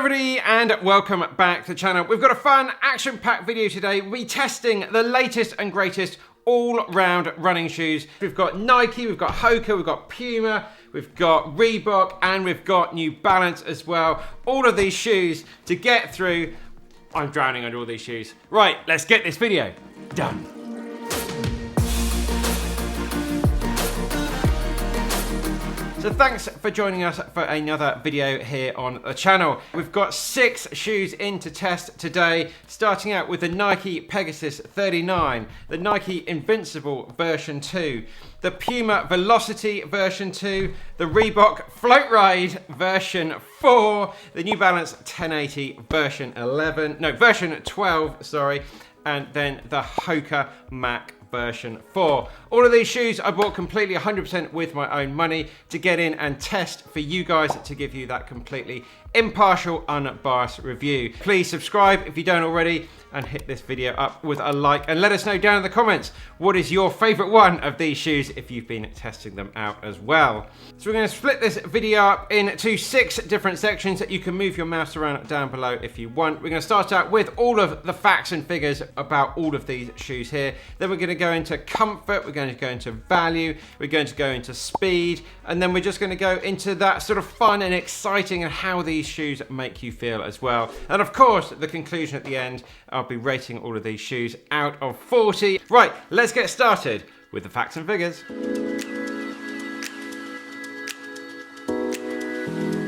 everybody and welcome back to the channel. We've got a fun action-packed video today. We'll be testing the latest and greatest all-round running shoes. We've got Nike, we've got Hoka, we've got Puma, we've got Reebok, and we've got New Balance as well. All of these shoes to get through. I'm drowning under all these shoes. Right, let's get this video done. So thanks for joining us for another video here on the channel. We've got 6 shoes in to test today, starting out with the Nike Pegasus 39, the Nike Invincible version 2, the Puma Velocity version 2, the Reebok Floatride version 4, the New Balance 1080 version 12, sorry, and then the Hoka Mach version 4. All of these shoes I bought completely 100% with my own money to get in and test for you guys to give you that completely impartial, unbiased review. Please subscribe if you don't already and hit this video up with a like and let us know down in the comments what is your favorite one of these shoes if you've been testing them out as well. So we're going to split this video up into 6 different sections that you can move your mouse around down below if you want. We're going to start out with all of the facts and figures about all of these shoes here. Then we're going to go into comfort, we're going to go into value, we're going to go into speed, and then we're just going to go into that sort of fun and exciting and how these shoes make you feel as well. And of course, the conclusion at the end, I'll be rating all of these shoes out of 40. Right, let's get started with the facts and figures.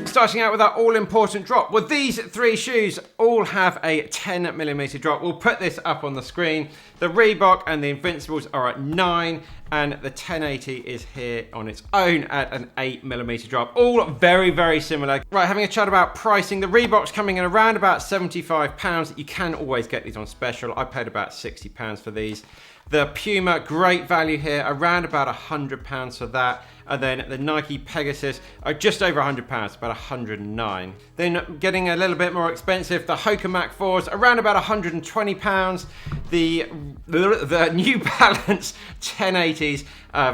Starting out with our all-important drop. Well, these 3 shoes all have a 10mm drop. We'll put this up on the screen. The Reebok and the Invincibles are at 9, and the 1080 is here on its own at an 8mm drop. All very, very similar. Right, having a chat about pricing. The Reebok's coming in around about £75. You can always get these on special. I paid about £60 for these. The Puma, great value here, around about £100 for that. And then the Nike Pegasus are just over £100, about 109. Then getting a little bit more expensive, the Hoka Mach 4s, around about £120. The New Balance 1080s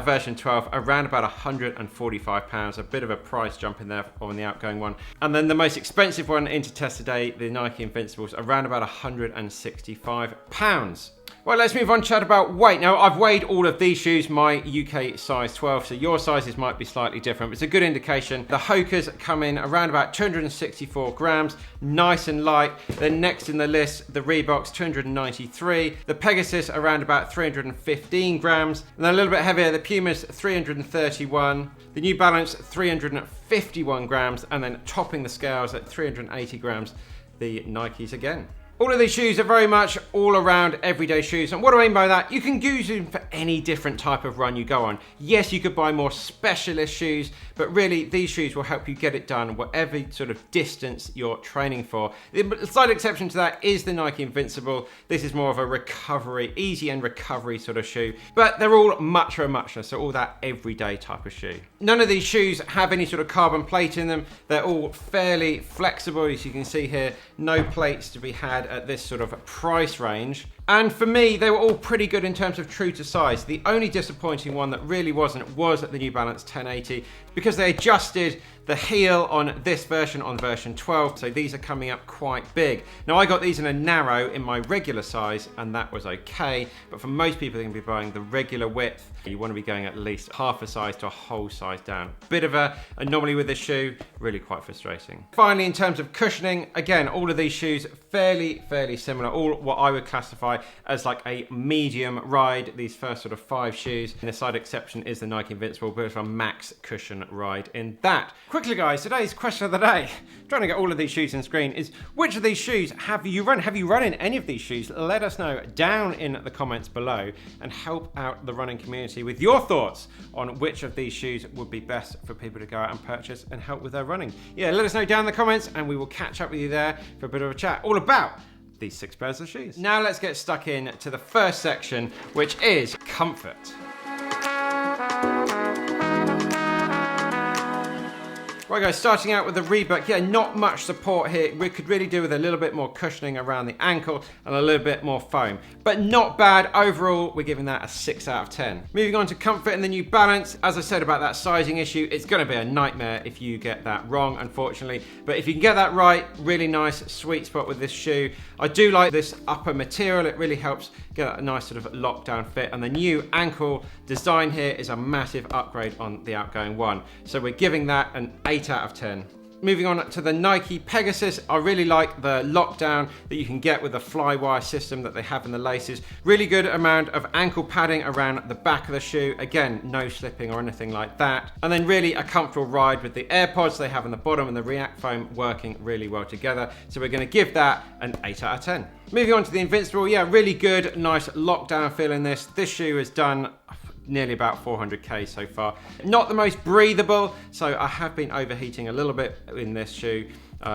version 12, around about £145. A bit of a price jump in there on the outgoing one. And then the most expensive one in to test today, the Nike Invincibles, around about £165. Well, let's move on to chat about weight. Now, I've weighed all of these shoes, my UK size 12, so your sizes might be slightly different, but it's a good indication. The Hokas come in around about 264 grams, nice and light. Then next in the list, the Reeboks, 293. The Pegasus, around about 315 grams. And then a little bit heavier, the Pumas, 331. The New Balance, 351 grams. And then topping the scales at 380 grams, the Nikes again. All of these shoes are very much all-around everyday shoes. And what do I mean by that? You can use them for any different type of run you go on. Yes, you could buy more specialist shoes, but really these shoes will help you get it done whatever sort of distance you're training for. The slight exception to that is the Nike Invincible. This is more of a recovery, easy and recovery sort of shoe, but they're all muchness, so all that everyday type of shoe. None of these shoes have any sort of carbon plate in them. They're all fairly flexible, as you can see here. No plates to be had at this sort of price range. And for me, they were all pretty good in terms of true to size. The only disappointing one that really wasn't was at the New Balance 1080, because they adjusted the heel on this version on version 12, so these are coming up quite big. Now, I got these in a narrow in my regular size, and that was okay, but for most people, they're gonna be buying the regular width. You wanna be going at least half a size to a whole size down. Bit of a anomaly with this shoe, really quite frustrating. Finally, in terms of cushioning, again, all of these shoes fairly similar, all what I would classify as like a medium ride, these first sort of 5 shoes. And the slight exception is the Nike Invincible, but it's a max cushion ride in that. Quickly guys, today's question of the day, trying to get all of these shoes on screen, is which of these shoes have you run? Have you run in any of these shoes? Let us know down in the comments below and help out the running community with your thoughts on which of these shoes would be best for people to go out and purchase and help with their running. Yeah, let us know down in the comments and we will catch up with you there for a bit of a chat all about these 6 pairs of shoes. Now let's get stuck in to the first section, which is comfort. Right guys, starting out with the Reebok, yeah, not much support here. We could really do with a little bit more cushioning around the ankle and a little bit more foam, but not bad. Overall, we're giving that a 6 out of 10. Moving on to comfort and the New Balance. As I said about that sizing issue, it's gonna be a nightmare if you get that wrong, unfortunately. But if you can get that right, really nice sweet spot with this shoe. I do like this upper material. It really helps get a nice sort of lockdown fit. And the new ankle design here is a massive upgrade on the outgoing one. So we're giving that an 8 out of 10. Moving on to the Nike Pegasus, I really like the lockdown that you can get with the flywire system that they have in the laces. Really good amount of ankle padding around the back of the shoe. Again, no slipping or anything like that. And then really a comfortable ride with the AirPods they have on the bottom and the React foam working really well together. So we're going to give that an 8 out of 10. Moving on to the Invincible, yeah, really good, nice lockdown feel in this. This shoe has done nearly about 400k so far. Not the most breathable, so I have been overheating a little bit in this shoe,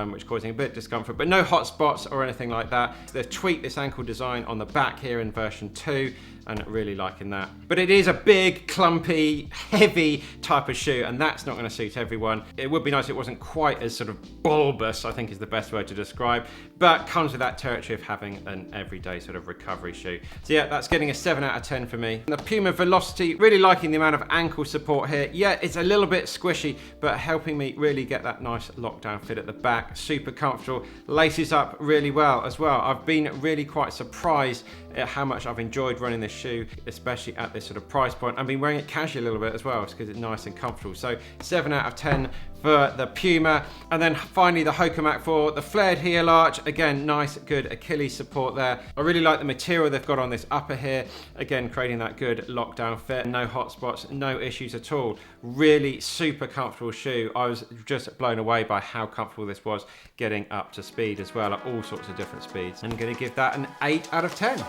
which is causing a bit of discomfort, but no hot spots or anything like that. They've tweaked this ankle design on the back here in version 2, and really liking that. But it is a big, clumpy, heavy type of shoe, and that's not going to suit everyone. It would be nice if it wasn't quite as sort of bulbous, I think is the best word to describe, but comes with that territory of having an everyday sort of recovery shoe. So yeah, that's getting a 7 out of 10 for me. And the Puma Velocity, really liking the amount of ankle support here. Yeah, it's a little bit squishy, but helping me really get that nice lockdown fit at the back. Super comfortable, laces up really well as well. I've been really quite surprised at how much I've enjoyed running this shoe, especially at this sort of price point. I've been wearing it casually a little bit as well, because it's nice and comfortable. So 7 out of 10 for the Puma. And then finally the Hoka Mach for the flared heel arch. Again, nice, good Achilles support there. I really like the material they've got on this upper here. Again, creating that good lockdown fit. No hot spots, no issues at all. Really super comfortable shoe. I was just blown away by how comfortable this was getting up to speed as well, at all sorts of different speeds. I'm going to give that an 8 out of 10.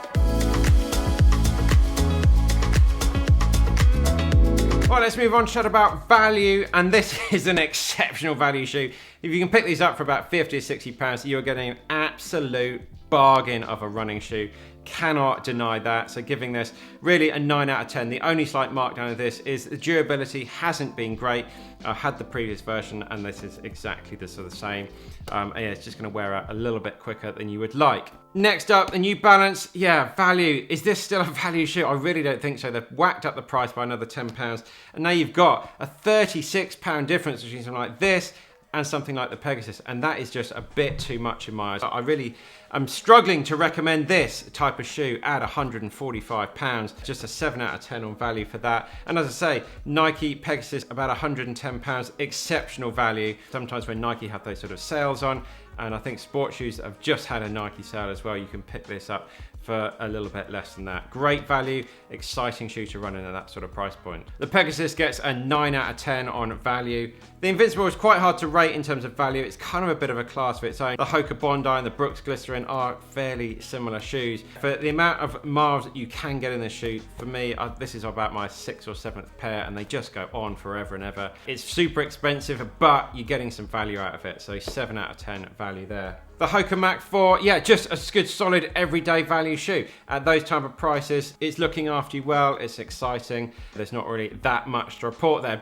Right, let's move on to chat about value, and this is an exceptional value shoe. If you can pick these up for about 50 or 60 pounds, you're getting an absolute bargain of a running shoe. Cannot deny that. So giving this really a 9 out of 10. The only slight markdown of this is the durability hasn't been great. I had the previous version and this is exactly the sort of same. Yeah, it's just going to wear out a little bit quicker than you would like. Next up, the New Balance. Yeah, value. Is this still a value shoe? I really don't think so. They've whacked up the price by another £10, and now you've got a £36 difference between something like this and something like the Pegasus, and that is just a bit too much in my eyes. I'm struggling to recommend this type of shoe at £145. Just a 7 out of 10 on value for that. And as I say, Nike Pegasus about £110, exceptional value. Sometimes when Nike have those sort of sales on, and I think sports shoes that have just had a Nike sale as well, you can pick this up for a little bit less than that. Great value, exciting shoe to run in at that sort of price point. The Pegasus gets a 9 out of 10 on value. The Invincible is quite hard to rate in terms of value. It's kind of a bit of a class of its own. The Hoka Bondi and the Brooks Glycerin are fairly similar shoes. For the amount of miles that you can get in this shoe, for me, this is about my 6th or 7th pair, and they just go on forever and ever. It's super expensive, but you're getting some value out of it. So 7 out of 10 value there. The Hoka Mach 4, yeah, just a good solid everyday value shoe. At those type of prices, it's looking after you well, it's exciting. There's not really that much to report there.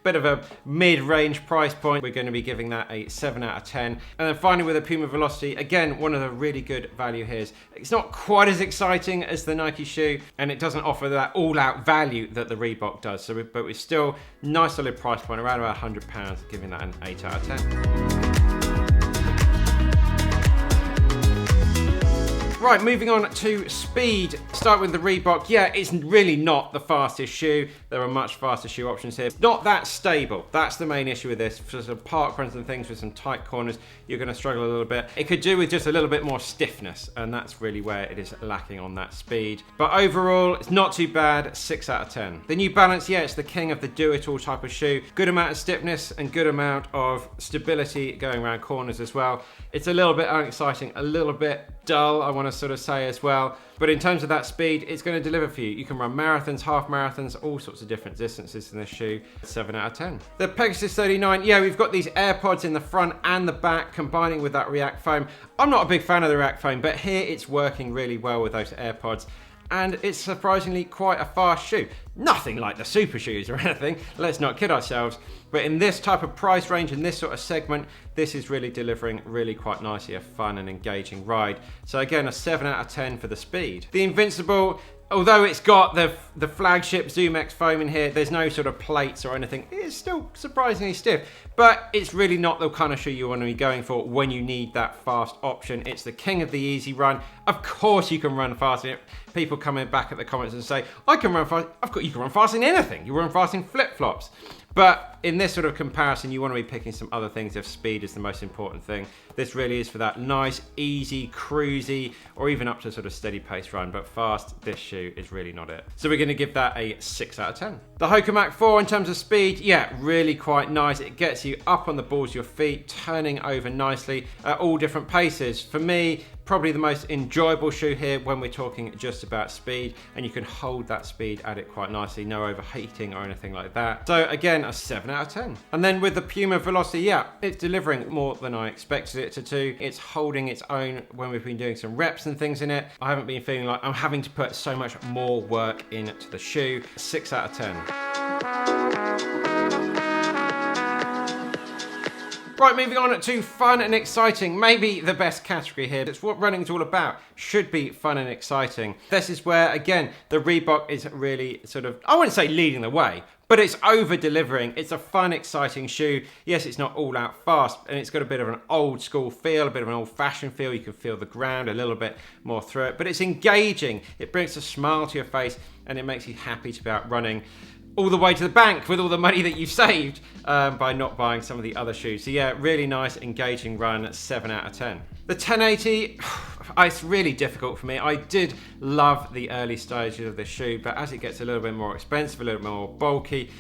Bit of a mid-range price point. We're going to be giving that a 7 out of 10. And then finally with the Puma Velocity, again, one of the really good value here. It's not quite as exciting as the Nike shoe, and it doesn't offer that all-out value that the Reebok does. But we're still nice solid price point, around about £100, giving that an 8 out of 10. Right, moving on to speed. Start with the Reebok. Yeah, it's really not the fastest shoe. There are much faster shoe options here. Not that stable. That's the main issue with this. For some park runs and things with some tight corners, you're going to struggle a little bit. It could do with just a little bit more stiffness, and that's really where it is lacking on that speed. But overall, it's not too bad. 6 out of 10. The New Balance, yeah, it's the king of the do-it-all type of shoe. Good amount of stiffness and good amount of stability going around corners as well. It's a little bit unexciting, a little bit dull, I want to sort of say as well. But in terms of that speed, it's going to deliver for you. You can run marathons, half marathons, all sorts of different distances in this shoe. 7 out of 10. The Pegasus 39, yeah, we've got these AirPods in the front and the back, combining with that React foam. I'm not a big fan of the React foam, but here it's working really well with those AirPods. and it's surprisingly quite a fast shoe. Nothing like the super shoes or anything, let's not kid ourselves, but in this type of price range, in this sort of segment, this is really delivering really quite nicely a fun and engaging ride. So again, a 7 out of 10 for the speed. The Invincible, although it's got the flagship ZoomX foam in here, there's no sort of plates or anything. It's still surprisingly stiff, but it's really not the kind of shoe you want to be going for when you need that fast option. It's the king of the easy run. Of course you can run fast in it. People coming back at the comments and say, I can run fast. Of course, you can run fast in anything. You run fast in flip-flops. But in this sort of comparison, you want to be picking some other things if speed is the most important thing. This really is for that nice, easy, cruisy, or even up to sort of steady pace run, but fast, this shoe is really not it. So we're going to give that a 6 out of 10. The Hoka Mach 4 in terms of speed, yeah, really quite nice. It gets you up on the balls of your feet, turning over nicely at all different paces. For me, probably the most enjoyable shoe here when we're talking just about speed, and you can hold that speed at it quite nicely, no overheating or anything like that. So again, a 7 out of 10. And then with the Puma Velocity, yeah, it's delivering more than I expected it to do. It's holding its own when we've been doing some reps and things in it. I haven't been feeling like I'm having to put so much more work into the shoe. 6 out of 10. Right, moving on to fun and exciting. Maybe the best category here. It's what running's all about. Should be fun and exciting. This is where, again, the Reebok is really sort of, I wouldn't say leading the way, but it's over-delivering. It's a fun, exciting shoe. Yes, it's not all out fast, and it's got a bit of an old school feel, a bit of an old-fashioned feel. You can feel the ground a little bit more through it, but it's engaging. It brings a smile to your face, and it makes you happy to be out running all the way to the bank with all the money that you've saved by not buying some of the other shoes. So yeah, really nice, engaging run, 7 out of 10. The 1080, it's really difficult for me. I did love the early stages of this shoe, but as it gets a little bit more expensive, a little bit more bulky,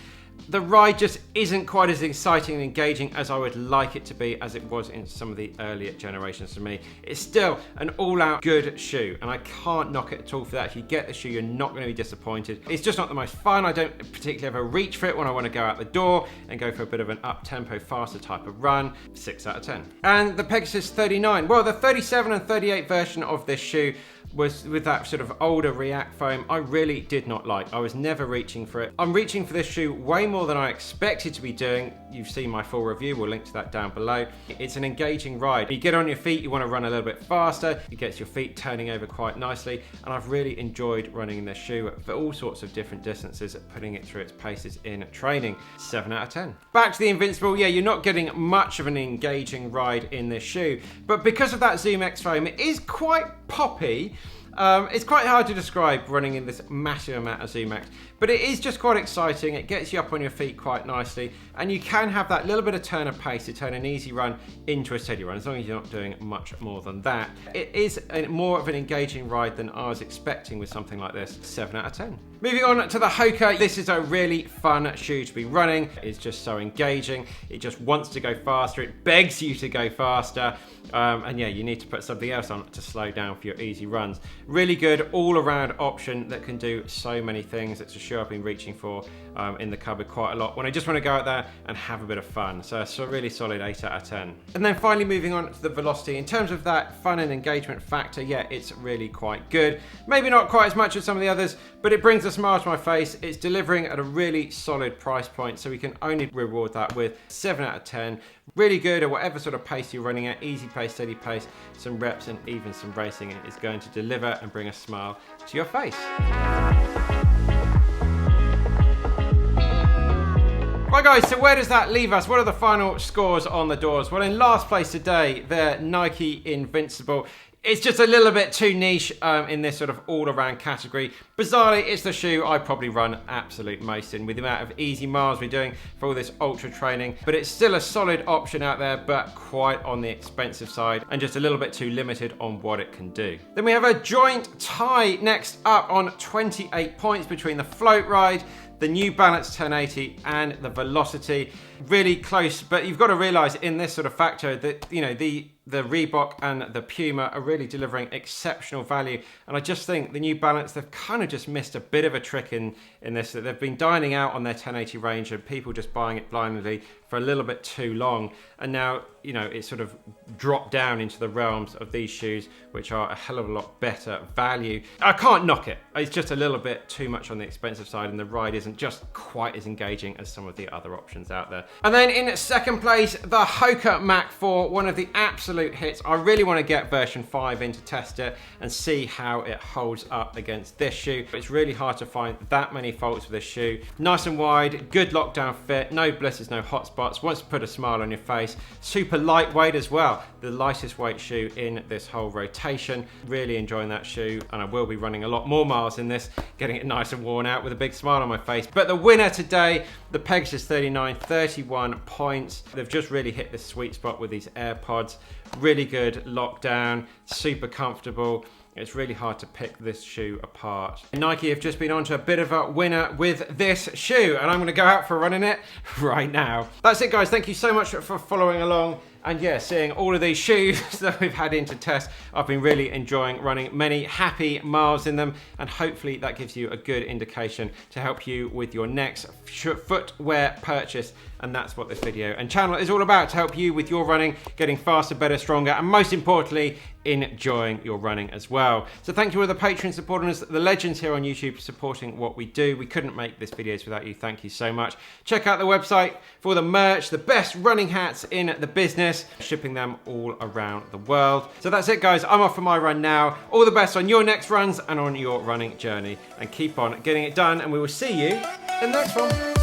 the ride just isn't quite as exciting and engaging as I would like it to be, as it was in some of the earlier generations for me. It's still an all-out good shoe, and I can't knock it at all for that. If you get the shoe, you're not going to be disappointed. It's just not the most fun. I don't particularly ever reach for it when I want to go out the door and go for a bit of an up-tempo, faster type of run. 6 out of 10. And the Pegasus 39. Well, the 37 and 38 version of this shoe was with that sort of older React foam. I really did not like. I was never reaching for it. I'm reaching for this shoe way more than I expected to be doing. You've seen my full review. We'll link to that down below. It's an engaging ride. You get on your feet, you want to run a little bit faster. It gets your feet turning over quite nicely. And I've really enjoyed running in this shoe for all sorts of different distances, putting it through its paces in training. 7 out of 10. Back to the Invincible. Yeah, you're not getting much of an engaging ride in this shoe, but because of that ZoomX foam, it is quite poppy. It's quite hard to describe running in this massive amount of ZoomX, but it is just quite exciting. It gets you up on your feet quite nicely, and you can have that little bit of turn of pace to turn an easy run into a steady run, as long as you're not doing much more than that. It is more of an engaging ride than I was expecting with something like this. 7 out of 10. Moving on to the Hoka. This is a really fun shoe to be running. It's just so engaging. It just wants to go faster. It begs you to go faster. And yeah, you need to put something else on to slow down for your easy runs. Really good all-around option that can do so many things. It's a shoe I've been reaching for in the cupboard quite a lot when I just want to go out there and have a bit of fun. So it's a really solid 8 out of 10. And then finally moving on to the Velocity. In terms of that fun and engagement factor, yeah, it's really quite good. Maybe not quite as much as some of the others, but it brings a smile to my face. It's delivering at a really solid price point, so we can only reward that with 7 out of 10. Really good at whatever sort of pace you're running at, easy pace, steady pace, some reps and even some racing. It is going to deliver and bring a smile to your face. Right guys, so where does that leave us? What are the final scores on the doors? Well, in last place today, the Nike Invincible. It's just a little bit too niche in this sort of all-around category. Bizarrely, it's the shoe I probably run absolute most in with the amount of easy miles we're doing for all this ultra training. But it's still a solid option out there, but quite on the expensive side and just a little bit too limited on what it can do. Then we have a joint tie next up on 28 points between the Floatride, the New Balance 1080 and the Velocity. Really close, but you've got to realize in this sort of factor that, you know, the Reebok and the Puma are really delivering exceptional value. And I just think the New Balance, they've kind of just missed a bit of a trick in this, that they've been dining out on their 1080 range and people just buying it blindly for a little bit too long. And now, you know, it's sort of dropped down into the realms of these shoes, which are a hell of a lot better value. I can't knock it. It's just a little bit too much on the expensive side, and the ride isn't just quite as engaging as some of the other options out there. And then in second place, the Hoka Mach 4, one of the absolute hits. I really want to get version 5 in to test it and see how it holds up against this shoe. It's really hard to find that many faults with this shoe. Nice and wide, good lockdown fit, no blisters, no hot spots, wants to put a smile on your face. Super lightweight as well, the lightest weight shoe in this whole rotation. Really enjoying that shoe, and I will be running a lot more miles in this, getting it nice and worn out with a big smile on my face. But the winner today, the Pegasus 39, 31 points. They've just really hit the sweet spot with these AirPods. Really good lockdown, super comfortable. It's really hard to pick this shoe apart. Nike have just been onto a bit of a winner with this shoe, and I'm gonna go out for a run in it right now. That's it, guys. Thank you so much for following along. And yeah, seeing all of these shoes that we've had into test, I've been really enjoying running many happy miles in them, and hopefully that gives you a good indication to help you with your next footwear purchase. And that's what this video and channel is all about, to help you with your running, getting faster, better, stronger, and most importantly, enjoying your running as well. So thank you all the Patreon supporters, the legends here on YouTube supporting what we do. We couldn't make this videos without you. Thank you so much. Check out the website for the merch, the best running hats in the business, shipping them all around the world. So that's it, guys. I'm off for my run now. All the best on your next runs and on your running journey, and keep on getting it done, and we will see you in the next one.